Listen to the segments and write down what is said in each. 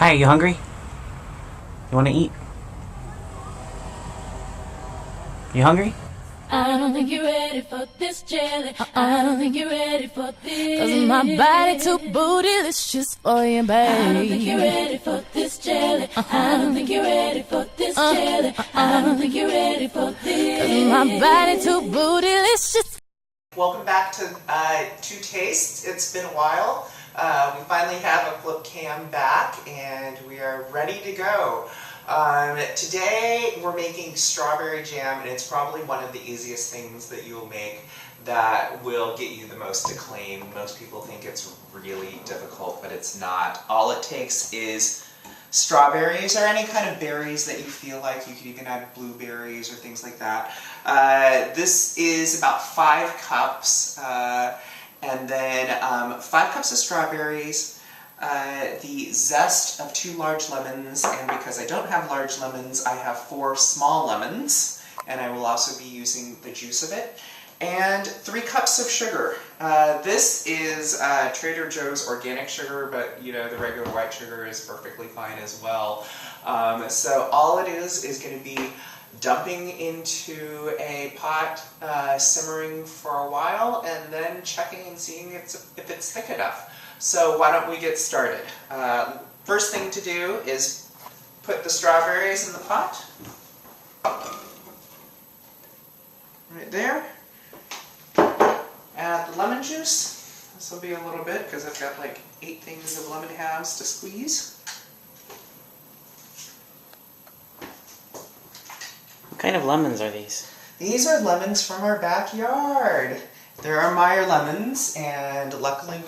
Hi, you hungry? You want to eat? You hungry? I don't think you're ready for this jelly. I don't think you're ready for this. 'Cause my body too bootylicious for you, babe. I don't think you're ready for this jelly. I don't think you're ready for this jelly. I don't think you're ready for this. 'Cause my body too bootylicious. Welcome back to Two Tastes. It's been a while. We finally have a flip cam back and we are ready to go. Today we're making strawberry jam, and it's probably one of the easiest things that you'll make that will get you the most acclaim. Most people think it's really difficult, but it's not. All it takes is strawberries or any kind of berries that you feel like. You could even add blueberries or things like that. This is about 5 cups, and then 5 cups of strawberries, the zest of 2 large lemons, and because I don't have large lemons, I have 4 small lemons, and I will also be using the juice of it, and 3 cups of sugar. This is Trader Joe's organic sugar, but you know, the regular white sugar is perfectly fine as well. So all it is going to be dumping into a pot, simmering for a while, and then checking and seeing if it's thick enough. So why don't we get started? First thing to do is put the strawberries in the pot. Right there. Add the lemon juice. This will be a little bit because I've got like 8 things of lemon halves to squeeze. What kind of lemons are these? These are lemons from our backyard. There are Meyer lemons, and luckily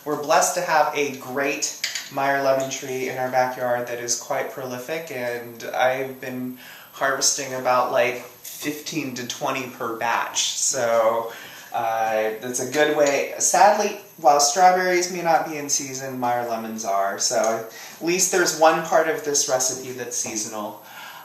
we're blessed to have a great Meyer lemon tree in our backyard that is quite prolific, and I've been harvesting about like 15 to 20 per batch. So that's a good way. Sadly, while strawberries may not be in season, Meyer lemons are. So at least there's one part of this recipe that's seasonal.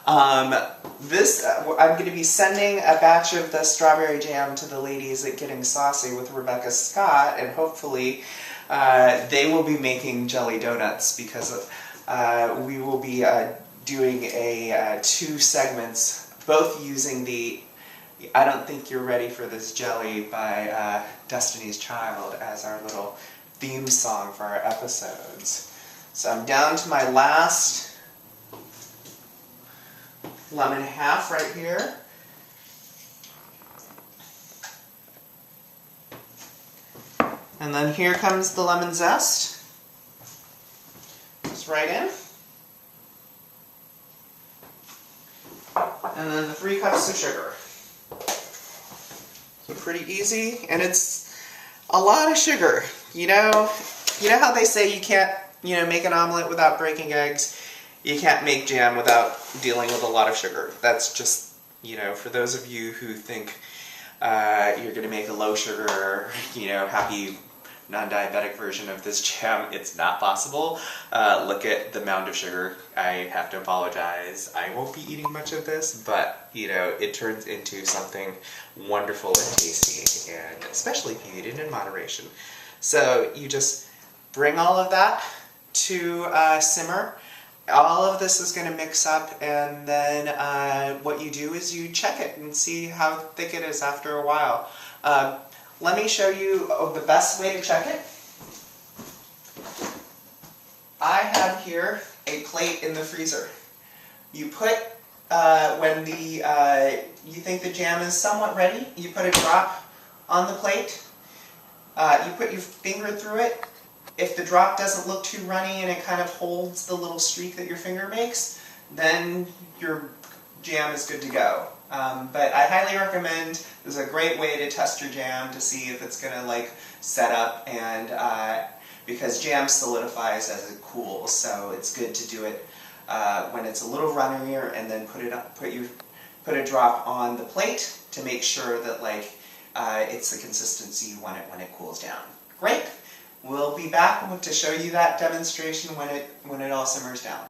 I'm going to be sending a batch of the strawberry jam to the ladies at Getting Saucy with Rebecca Scott, and hopefully they will be making jelly donuts, because we will be doing 2 segments, both using the I Don't Think You're Ready for This Jelly by Destiny's Child as our little theme song for our episodes. So I'm down to my last lemon half right here. And then here comes the lemon zest. Just right in. And then the 3 cups of sugar. So pretty easy, and it's a lot of sugar. You know how they say you can't, make an omelet without breaking eggs? You can't make jam without dealing with a lot of sugar. That's just, for those of you who think you're going to make a low sugar, happy non-diabetic version of this jam, it's not possible. Look at the amount of sugar. I have to apologize. I won't be eating much of this, but, it turns into something wonderful and tasty, and especially if you eat it in moderation. So you just bring all of that to simmer. All of this is going to mix up, and then what you do is you check it and see how thick it is after a while. Let me show you the best way to check it. I have here a plate in the freezer. You put, when you think the jam is somewhat ready, you put a drop on the plate. You put your finger through it. If the drop doesn't look too runny and it kind of holds the little streak that your finger makes, then your jam is good to go. But I highly recommend, this is a great way to test your jam to see if it's going to set up, and because jam solidifies as it cools, so it's good to do it when it's a little runnier, and then put a drop on the plate to make sure that it's the consistency you want it when it cools down. Great! We'll be back to show you that demonstration when it all simmers down.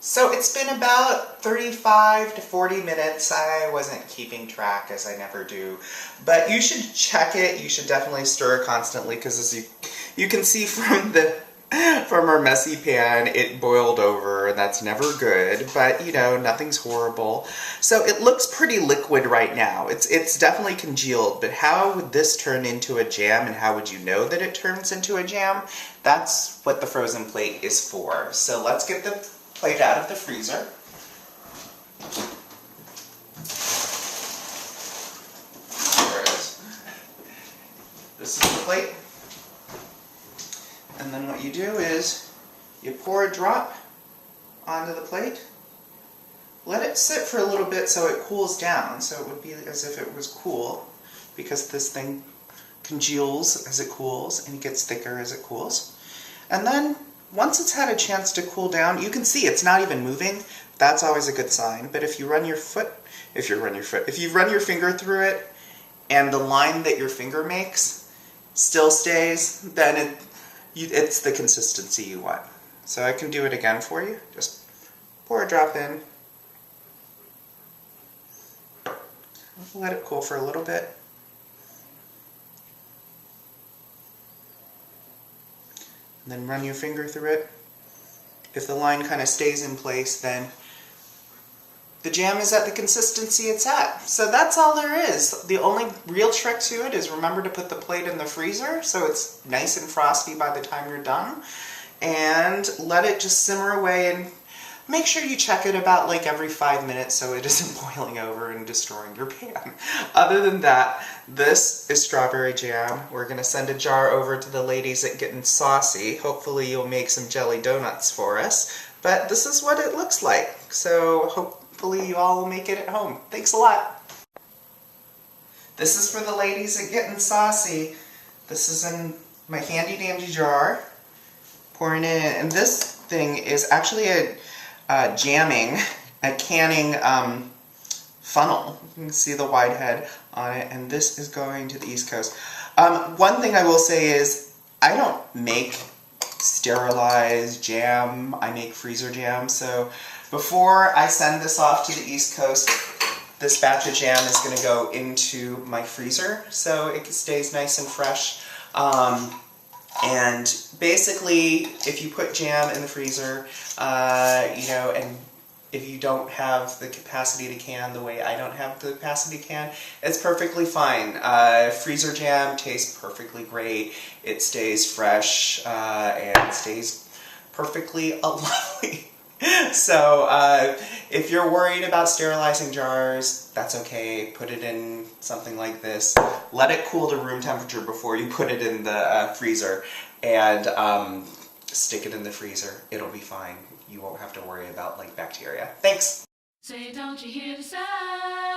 So it's been about 35 to 40 minutes. I wasn't keeping track, as I never do. But you should check it. You should definitely stir constantly, because as you can see from the from our messy pan, it boiled over, and that's never good, but you know, nothing's horrible. So it looks pretty liquid right now. It's definitely congealed, but how would this turn into a jam, and how would you know that it turns into a jam? That's what the frozen plate is for. So let's get the plate out of the freezer. There it is. This is the plate. And then what you do is you pour a drop onto the plate, let it sit for a little bit so it cools down, so it would be as if it was cool, because this thing congeals as it cools and gets thicker as it cools. And then once it's had a chance to cool down, you can see it's not even moving. That's always a good sign. But if you run your finger through it and the line that your finger makes still stays, then it's the consistency you want. So I can do it again for you. Just pour a drop in. Let it cool for a little bit. And then run your finger through it. If the line kind of stays in place, then the jam is at the consistency it's at. So that's all there is. The only real trick to it is remember to put the plate in the freezer so it's nice and frosty by the time you're done. And let it just simmer away, and make sure you check it about like every 5 minutes so it isn't boiling over and destroying your pan. Other than that, this is strawberry jam. We're going to send a jar over to the ladies at Getting Saucy. Hopefully you'll make some jelly donuts for us. But this is what it looks like. So hopefully you all will make it at home. Thanks a lot. This is for the ladies at Getting Saucy. This is in my handy dandy jar. Pouring it in. And this thing is actually a canning funnel. You can see the wide head on it, and this is going to the East Coast. One thing I will say is I don't make sterilized jam, I make freezer jam, so before I send this off to the East Coast, this batch of jam is going to go into my freezer so it stays nice and fresh. And basically, if you put jam in the freezer, you know, and if you don't have the capacity to can the way I don't have the capacity to can, it's perfectly fine. Freezer jam tastes perfectly great. It stays fresh and stays perfectly lovely. So if you're worried about sterilizing jars, that's okay. Put it in something like this. Let it cool to room temperature before you put it in the freezer, and stick it in the freezer. It'll be fine. You won't have to worry about like bacteria. Thanks. Say, don't you hear the sound?